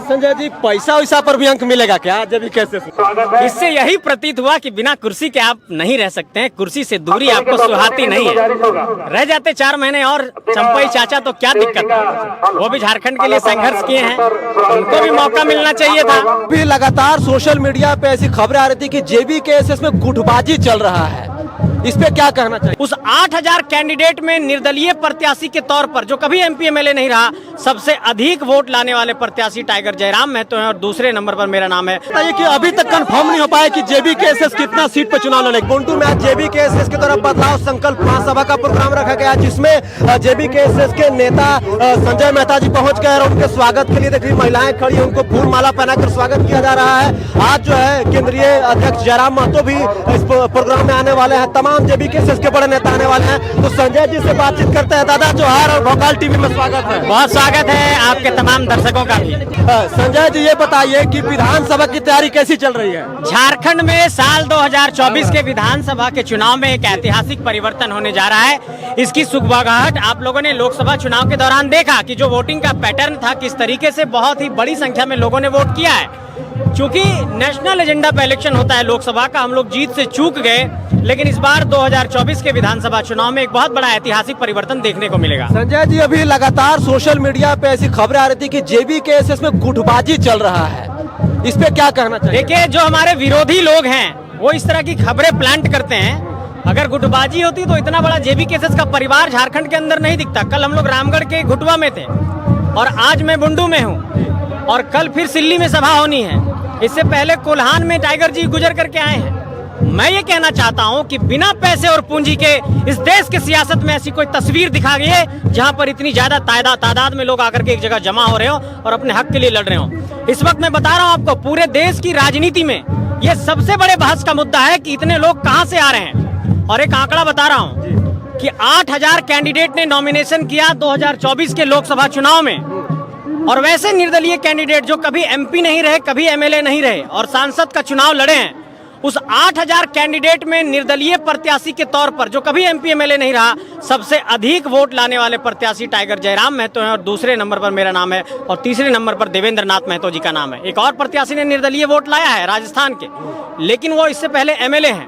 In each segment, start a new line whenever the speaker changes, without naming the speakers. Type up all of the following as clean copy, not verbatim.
संजय जी, पैसा वैसा पर भी अंक मिलेगा क्या जब ये कैसे?
इससे यही प्रतीत हुआ कि बिना कुर्सी के आप नहीं रह सकते हैं। कुर्सी से दूरी आपको सुहाती नहीं है। रह जाते 4 महीने और चंपई चाचा तो क्या दिक्कत है, वो भी झारखंड के लिए संघर्ष किए हैं, उनको भी मौका मिलना चाहिए था।
भी लगातार सोशल मीडिया पे ऐसी खबरें आ रही थी कि जेबी केसेस में गुटबाजी चल रहा है, इस पे क्या कहना चाहिए?
उस 8000 कैंडिडेट में निर्दलीय प्रत्याशी के तौर पर जो कभी एमपी एमएलए नहीं रहा, सबसे अधिक वोट लाने वाले प्रत्याशी टाइगर जयराम महतो हैं और दूसरे नंबर पर मेरा नाम है।
बताइए कि अभी तक कंफर्म नहीं हो पाया कि जेबी केसेस कितना सीट पे चुनाव लड़ेगा। गुंटूर में आज जेबी केसेस की तरफ बदलाव संकल्प महासभा का प्रोग्राम रखा गया, जिसमें जेबी केसेस के नेता संजय मेहता जी पहुंच गए और उनके स्वागत के लिए देखिए महिलाएं खड़ी हैं, उनको फूल माला पहनाकर स्वागत किया जा रहा है। आज जो है केंद्रीय अध्यक्ष जयराम महतो भी इस प्रोग्राम में आने वाले हैं, तमाम जेबी केसेस के बड़े नेता आने वाले हैं। तो संजय जी से बातचीत करते हैं। दादा जोहार और भोकाल टीवी में स्वागत है।
बहुत स्वागत है आपके तमाम दर्शकों का भी।
संजय जी, ये बताइए कि विधानसभा की तैयारी कैसी चल रही है?
झारखंड में साल 2024 के विधानसभा के चुनाव में एक ऐतिहासिक परिवर्तन होने जा रहा है। इसकी सुगबुगाहट आप लोगों ने लोकसभा चुनाव के दौरान देखा कि जो वोटिंग का पैटर्न था, किस तरीके से बहुत ही बड़ी संख्या में लोगों ने वोट किया है। चूंकि नेशनल एजेंडा पे इलेक्शन होता है लोकसभा का, हम लोग जीत से चूक गए, लेकिन इस बार 2024 के विधानसभा चुनाव में एक बहुत बड़ा ऐतिहासिक परिवर्तन देखने को मिलेगा।
संजय जी, अभी लगातार सोशल मीडिया पे ऐसी खबरें आ रही थी कि जेबी केसेस में गुटबाजी चल रहा है, इस पे क्या कहना चाहिए?
देखिए, जो हमारे विरोधी लोग हैं वो इस तरह की खबरें प्लांट करते हैं। अगर गुटबाजी होती तो इतना बड़ा जेबी केसेस का परिवार झारखंड के अंदर नहीं दिखता। कल हम लोग रामगढ़ के घुटवा में थे और आज मैं बुंडू में हूँ और कल फिर सिल्ली में सभा होनी है। इससे पहले कोल्हान में टाइगर जी गुजर करके आए हैं। मैं ये कहना चाहता हूं कि बिना पैसे और पूंजी के इस देश के सियासत में ऐसी कोई तस्वीर दिखा गई है जहां पर इतनी ज्यादा तादाद में लोग आकर के एक जगह जमा हो रहे हो और अपने हक के लिए लड़ रहे हो। इस वक्त मैं बता रहा हूं आपको, पूरे देश की राजनीति में ये सबसे बड़े बहस का मुद्दा है कि इतने लोग कहां से आ रहे हैं। और एक आंकड़ा बता रहा हूं कि 8000 कैंडिडेट ने नॉमिनेशन किया 2024 के लोकसभा चुनाव में, और वैसे निर्दलीय कैंडिडेट जो कभी एमपी नहीं रहे, कभी एमएलए नहीं रहे और सांसद का चुनाव लड़े हैं, उस 8000 कैंडिडेट में निर्दलीय प्रत्याशी के तौर पर जो कभी एमपी एमएलए नहीं रहा, सबसे अधिक वोट लाने वाले प्रत्याशी टाइगर जयराम महतो हैं और दूसरे नंबर पर मेरा नाम है और तीसरे नंबर पर देवेंद्र नाथ महतो जी का नाम है। एक और प्रत्याशी ने निर्दलीय वोट लाया है राजस्थान के, लेकिन वो इससे पहले एमएलए हैं।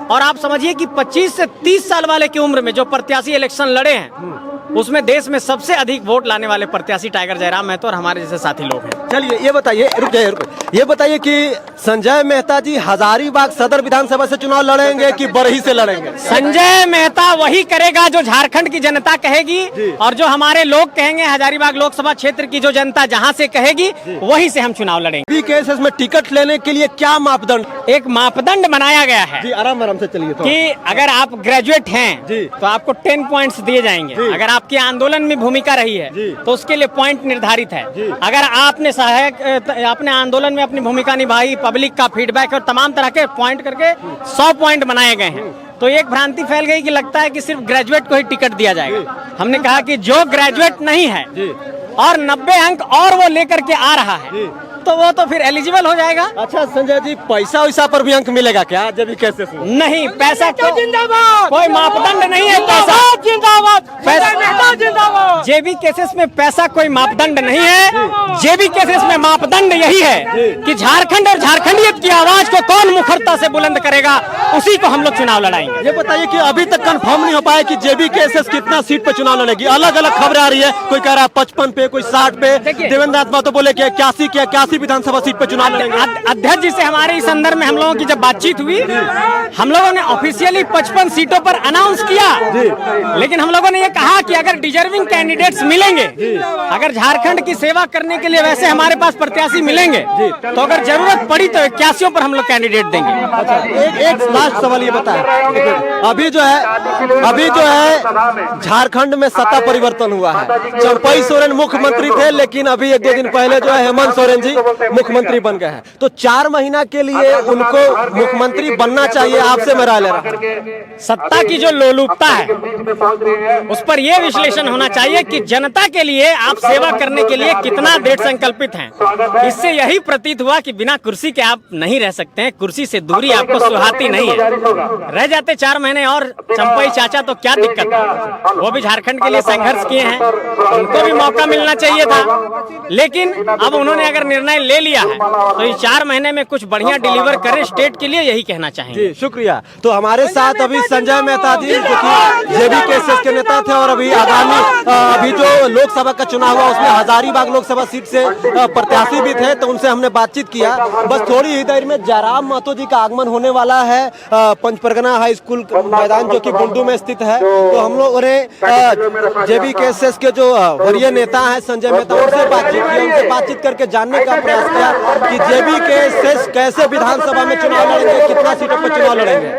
और आप समझिए कि 25 से 30 साल वाले की उम्र में जो प्रत्याशी इलेक्शन लड़े हैं, उसमें देश में सबसे अधिक वोट लाने वाले प्रत्याशी टाइगर जयराम महतो और हमारे जैसे साथी लोग हैं।
चलिए ये बताइए, रुक जाइए, ये बताइए कि संजय मेहता जी हजारीबाग सदर विधानसभा से चुनाव लड़ेंगे कि बरही से लड़ेंगे?
संजय मेहता वही करेगा जो झारखंड की जनता कहेगी और जो हमारे लोग कहेंगे। हजारीबाग लोकसभा क्षेत्र की जो जनता जहां से कहेगी वहीं से हम चुनाव लड़ेंगे।
जेबी केसेस में टिकट लेने के लिए क्या मापदंड?
एक मापदंड बनाया गया है
जी, आराम से चलिए तो।
कि अगर आप ग्रेजुएट हैं तो आपको 10 पॉइंट्स दिए जाएंगे। अगर आपकी आंदोलन में भूमिका रही है तो उसके लिए पॉइंट निर्धारित है। अगर आपने अपने आंदोलन में अपनी भूमिका निभाई, पब्लिक का फीडबैक और तमाम तरह के पॉइंट करके 100 पॉइंट बनाए गए हैं। तो एक भ्रांति फैल गई कि लगता है कि सिर्फ ग्रेजुएट को ही टिकट दिया जाएगा। हमने कहा कि जो ग्रेजुएट नहीं है और 90 अंक और वो लेकर के आ रहा है तो वो तो फिर एलिजिबल हो जाएगा।
अच्छा संजय जी, पैसा वैसा पर भी अंक मिलेगा क्या जेबी केसेस में?
नहीं, पैसा कोई मापदंड नहीं है। पैसा जेबी केसेस में पैसा कोई मापदंड नहीं है। जेबी केसेस में मापदंड यही है कि झारखंड और झारखंडियत की आवाज को कौन मुखरता से बुलंद करेगा, उसी को हम लोग चुनाव लड़ाएंगे।
ये बताइए कि अभी तक कंफर्म नहीं हो पाया कि जेबी केसेस कितना सीट पे चुनाव लड़ेगी। अलग अलग खबरें आ रही है, कोई कह रहा है 55 पे, कोई 60 पे। देवेंद्र नाथ महतो बोले कि 81 विधानसभा सीट पे चुनाव लड़ेंगे।
अध्यक्ष जी से हमारे इस संदर्भ में हम लोगों की जब बातचीत हुई, हम लोगों ने ऑफिशियली 55 सीटों पर अनाउंस किया, लेकिन हम लोगों ने ये कहा कि अगर डिजर्विंग कैंडिडेट्स मिलेंगे, अगर झारखंड की सेवा करने के लिए वैसे हमारे पास प्रत्याशी मिलेंगे, तो अगर जरूरत पड़ी तो 81 पर हम लोग कैंडिडेट देंगे।
एक लास्ट सवाल ये बताएं, अभी जो है झारखंड में सत्ता परिवर्तन हुआ है। चंपई सोरेन मुख्यमंत्री थे, लेकिन अभी 1-2 दिन पहले जो है हेमंत सोरेन जी मुख्यमंत्री बन गए हैं, तो 4 महीना के लिए उनको मुख्यमंत्री बनना चाहिए, आपसे मैं राय ले रहा हूं।
सत्ता की जो लोलुपता है उस पर यह विश्लेषण होना चाहिए कि जनता के लिए आप सेवा करने के लिए कितना दृढ़ संकल्पित हैं। इससे यही प्रतीत हुआ कि बिना कुर्सी के आप नहीं रह सकते हैं, कुर्सी से दूरी आपको सुहाती नहीं है। रह जाते 4 महीने और चंपई चाचा तो क्या दिक्कत है, वो भी झारखंड के लिए संघर्ष किए हैं, उनको भी मौका मिलना चाहिए था। लेकिन अब उन्होंने अगर निर्णय ले लिया है तो इस 4 महीने में कुछ बढ़िया डिलीवर करें स्टेट के लिए, यही कहना चाहेंगे।
जी शुक्रिया। तो हमारे साथ अभी संजय मेहता जी जो कि जेबीकेएसएस के नेता थे और अभी आगामी अभी जो लोकसभा का चुनाव हुआ उसमें हजारीबाग लोकसभा सीट से प्रत्याशी भी थे, तो उनसे हमने बातचीत किया। बस थोड़ी ही देर में जयराम महतो जी का आगमन होने वाला है पंचपरगना हाई स्कूल मैदान जो कि बुंडू में स्थित है। तो हम लोगों ने जेबीकेएसएस के जो वरीय नेता हैं संजय मेहता, उनसे बातचीत की, उनसे बातचीत करके जानने का प्रयास किया कि जेबीकेएसएस कैसे विधानसभा में चुनाव लड़ेंगे, कितना सीटों पर चुनाव लड़ेंगे।